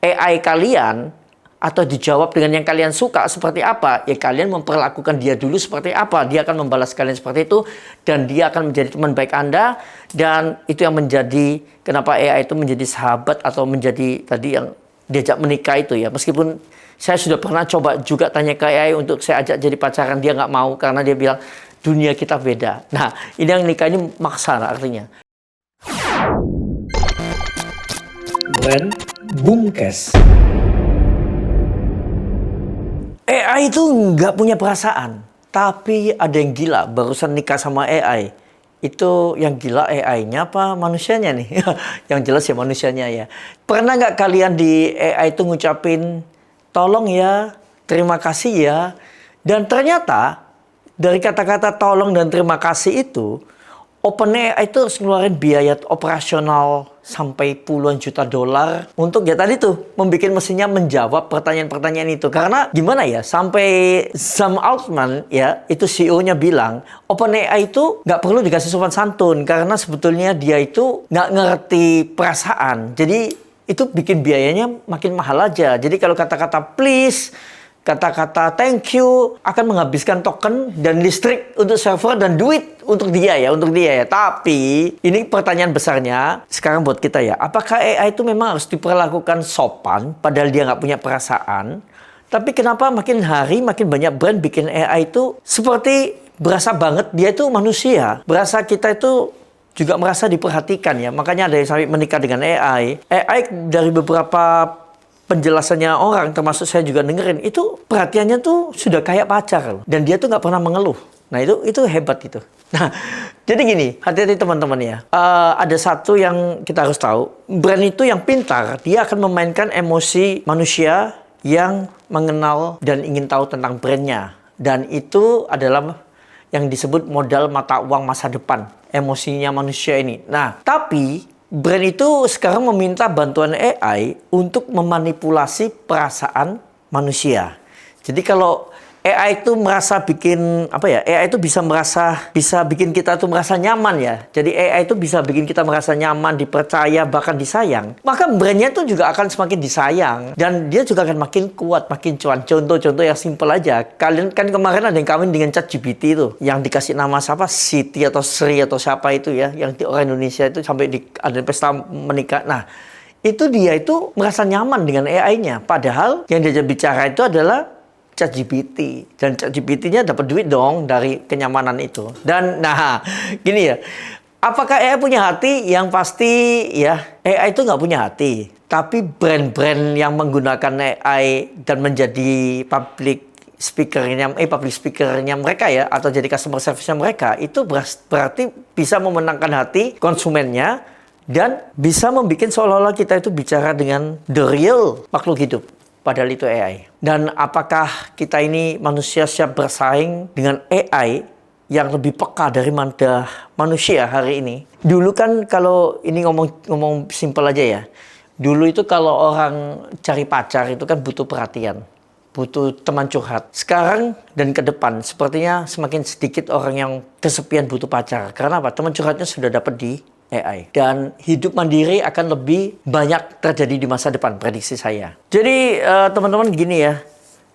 AI kalian atau dijawab dengan yang kalian suka seperti apa, ya kalian memperlakukan dia dulu seperti apa. Dia akan membalas kalian seperti itu, dan dia akan menjadi teman baik Anda. Dan itu yang menjadi kenapa AI itu menjadi sahabat atau menjadi tadi yang diajak menikah itu ya. Meskipun saya sudah pernah coba juga tanya ke AI untuk saya ajak jadi pacaran, dia nggak mau karena dia bilang dunia kita beda. Nah, ini yang nikah ini maksa artinya. Brand Bumkes. AI itu nggak punya perasaan, tapi ada yang gila barusan nikah sama AI. Itu yang gila AI-nya apa manusianya nih? Yang jelas ya manusianya ya. Pernah nggak kalian di AI itu ngucapin, tolong ya, terima kasih ya. Dan ternyata dari kata-kata tolong dan terima kasih itu, OpenAI itu harus ngeluarin biaya operasional sampai puluhan juta dolar untuk ya tadi tuh membuat mesinnya menjawab pertanyaan-pertanyaan itu. Karena gimana ya, sampai Sam Altman ya, itu CEO-nya bilang OpenAI itu nggak perlu dikasih sopan santun karena sebetulnya dia itu nggak ngerti perasaan. Jadi itu bikin biayanya makin mahal aja. Jadi kalau kata-kata please, kata-kata thank you akan menghabiskan token dan listrik untuk server dan duit untuk dia ya. Tapi ini pertanyaan besarnya sekarang buat kita ya. Apakah AI itu memang harus diperlakukan sopan padahal dia nggak punya perasaan? Tapi kenapa makin hari makin banyak brand bikin AI itu seperti berasa banget dia itu manusia. Berasa kita itu juga merasa diperhatikan ya. Makanya ada yang sampai menikah dengan AI. AI dari beberapa penjelasannya orang, termasuk saya juga dengerin, itu perhatiannya tuh sudah kayak pacar. Dan dia tuh nggak pernah mengeluh. Nah itu hebat itu. Nah, jadi gini, hati-hati teman-teman ya. Ada satu yang kita harus tahu. Brand itu yang pintar, dia akan memainkan emosi manusia yang mengenal dan ingin tahu tentang brandnya. Dan itu adalah yang disebut modal mata uang masa depan. Emosinya manusia ini. Nah, tapi brand itu sekarang meminta bantuan AI untuk memanipulasi perasaan manusia. Jadi kalau AI itu merasa bikin AI itu bisa bikin kita tuh merasa nyaman ya. Jadi AI itu bisa bikin kita merasa nyaman, dipercaya, bahkan disayang. Maka brandnya itu juga akan semakin disayang dan dia juga akan makin kuat, makin cuan. Contoh-contoh yang simpel aja. Kalian kan kemarin ada yang kawin dengan ChatGPT itu, yang dikasih nama siapa? Siti atau Sri atau siapa itu ya, yang di orang Indonesia itu sampai ada pesta menikah. Nah, itu dia itu merasa nyaman dengan AI-nya. Padahal yang dia bicara itu adalah ChatGPT, dan ChatGPT-nya dapat duit dong dari kenyamanan itu. Dan nah, gini ya, apakah AI punya hati? Yang pasti ya, AI itu nggak punya hati. Tapi brand-brand yang menggunakan AI dan menjadi public speakernya mereka ya, atau jadi customer service-nya mereka, itu berarti bisa memenangkan hati konsumennya dan bisa membuat seolah-olah kita itu bicara dengan the real makhluk hidup. Padahal itu AI. Dan apakah kita ini manusia siap bersaing dengan AI yang lebih peka dari manusia hari ini? Dulu kan kalau ini ngomong simpel aja ya. Dulu itu kalau orang cari pacar itu kan butuh perhatian, butuh teman curhat. Sekarang dan ke depan sepertinya semakin sedikit orang yang kesepian butuh pacar. Karena apa? Teman curhatnya sudah dapat di AI. Dan hidup mandiri akan lebih banyak terjadi di masa depan, prediksi saya. Jadi teman-teman gini ya,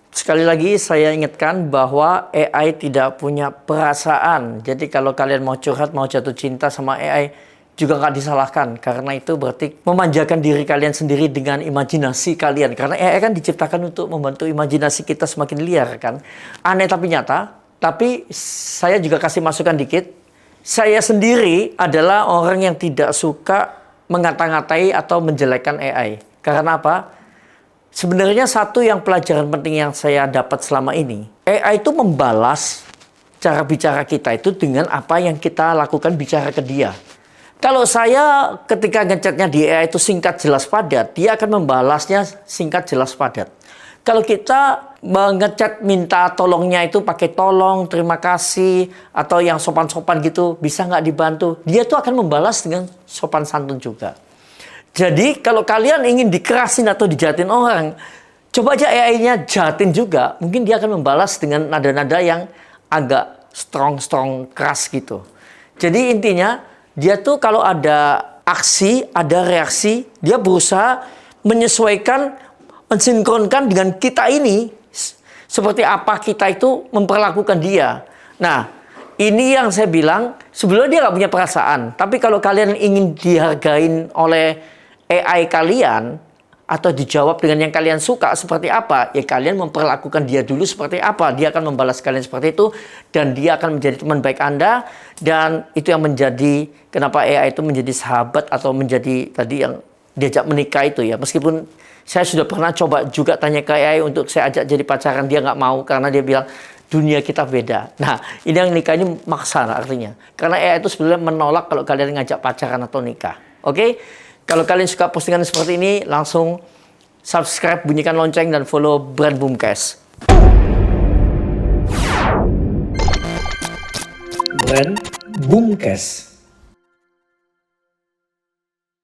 sekali lagi saya ingatkan bahwa AI tidak punya perasaan. Jadi kalau kalian mau curhat, mau jatuh cinta sama AI, juga nggak disalahkan. Karena itu berarti memanjakan diri kalian sendiri dengan imajinasi kalian. Karena AI kan diciptakan untuk membantu imajinasi kita semakin liar kan. Aneh tapi nyata. Tapi saya juga kasih masukan dikit. Saya sendiri adalah orang yang tidak suka mengata-ngatai atau menjelekkan AI. Karena apa? Sebenarnya satu yang pelajaran penting yang saya dapat selama ini, AI itu membalas cara bicara kita itu dengan apa yang kita lakukan bicara ke dia. Kalau saya ketika ngechatnya di AI itu singkat, jelas, padat, dia akan membalasnya singkat, jelas, padat. Kalau kita ngechat minta tolongnya itu pakai tolong, terima kasih, atau yang sopan-sopan gitu, bisa nggak dibantu? Dia tuh akan membalas dengan sopan santun juga. Jadi kalau kalian ingin dikerasin atau dijahatin orang, coba aja AI-nya jahatin juga. Mungkin dia akan membalas dengan nada-nada yang agak strong keras gitu. Jadi intinya, dia tuh kalau ada aksi, ada reaksi, dia berusaha menyesuaikan, mensinkronkan dengan kita ini. Seperti apa kita itu memperlakukan dia. Nah, ini yang saya bilang, sebelumnya dia nggak punya perasaan. Tapi kalau kalian ingin dihargain oleh AI kalian, atau dijawab dengan yang kalian suka seperti apa, ya kalian memperlakukan dia dulu seperti apa. Dia akan membalas kalian seperti itu, dan dia akan menjadi teman baik Anda. Dan itu yang menjadi, kenapa AI itu menjadi sahabat, atau menjadi tadi yang diajak menikah itu ya. Meskipun saya sudah pernah coba juga tanya ke AI untuk saya ajak jadi pacaran, dia nggak mau karena dia bilang dunia kita beda. Nah, ini yang nikah ini maksa artinya. Karena AI itu sebenarnya menolak kalau kalian ngajak pacaran atau nikah. Oke? Kalau kalian suka postingan seperti ini, langsung subscribe, bunyikan lonceng, dan follow Brand Boomcast. Brand Boomcast.